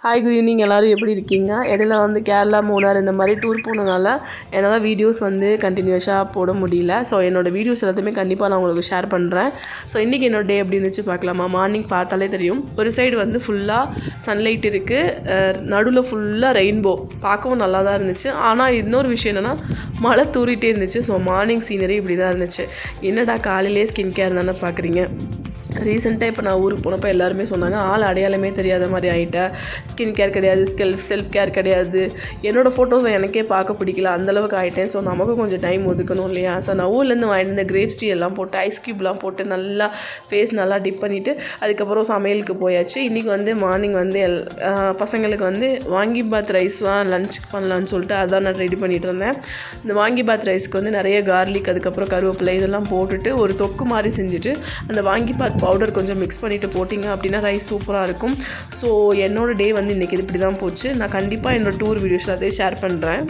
Hi good evening. எல்லோரும் எப்படி இருக்கீங்க? இடையில வந்து கேரளா, மூணார் இந்த மாதிரி டூர் போனதால என்னால் வீடியோஸ் வந்து கண்டினியூஸாக போட முடியல. ஸோ என்னோடய வீடியோஸ் எல்லாத்தையுமே கண்டிப்பாக நான் உங்களுக்கு ஷேர் பண்ணுறேன். ஸோ இன்றைக்கி என்னோட டே எப்படி இருந்துச்சு பார்க்கலாமா? மார்னிங் பார்த்தாலே தெரியும், ஒரு சைடு வந்து ஃபுல்லாக சன்லைட் இருக்குது, நடுவில் ஃபுல்லாக ரெயின்போ, பார்க்கவும் நல்லா தான் இருந்துச்சு. ஆனால் இன்னொரு விஷயம் என்னென்னா, மழை தூரிட்டே இருந்துச்சு. ஸோ மார்னிங் சீனரி இப்படி தான் இருந்துச்சு. என்னடா காலையிலே ஸ்கின் கேர் தானே பார்க்குறீங்க. ரீசெண்டாக இப்போ நான் ஊருக்கு போனப்போ எல்லாருமே சொன்னாங்க, ஆள் அடையாளமே தெரியாத மாதிரி ஆகிட்டேன், ஸ்கின் கேர் கிடையாது, செல்ஃப் கேர் கிடையாது, என்னோடய ஃபோட்டோஸை எனக்கே பார்க்க பிடிக்கல, அந்தளவுக்கு ஆகிட்டேன். ஸோ நமக்கும் கொஞ்சம் டைம் ஒதுக்கணும் இல்லையா? ஸோ நான் ஊர்லேருந்து வாங்கிட்டு இந்த கிரேப்ஸ் டீ எல்லாம் போட்டு ஐஸ் க்யூப்லாம் போட்டு நல்லா ஃபேஸ் நல்லா டிப் பண்ணிவிட்டு அதுக்கப்புறம் சமையலுக்கு போயாச்சு. இன்றைக்கி வந்து மார்னிங் வந்து பசங்களுக்கு வந்து வாங்கிபாத் ரைஸ் தான் லஞ்சுக்கு பண்ணலான்னு சொல்லிட்டு அதான் நான் ரெடி பண்ணிகிட்டு இருந்தேன். இந்த வாங்கிபாத் ரைஸ்க்கு வந்து நிறைய கார்லிக், அதுக்கப்புறம் கருவேப்பிலை இதெல்லாம் போட்டுட்டு ஒரு தொக்கு மாதிரி செஞ்சுட்டு அந்த வாங்கிபாத் பவுடர் கொஞ்சம் மிக்ஸ் பண்ணிவிட்டு போட்டிங்க அப்படின்னா ரைஸ் சூப்பராக இருக்கும். ஸோ என்னோடய டே வந்து இன்றைக்கி இப்படி தான் போச்சு. நான் கண்டிப்பாக என்னோடய டூர் வீடியோஸ் அதே ஷேர் பண்ணுறேன்.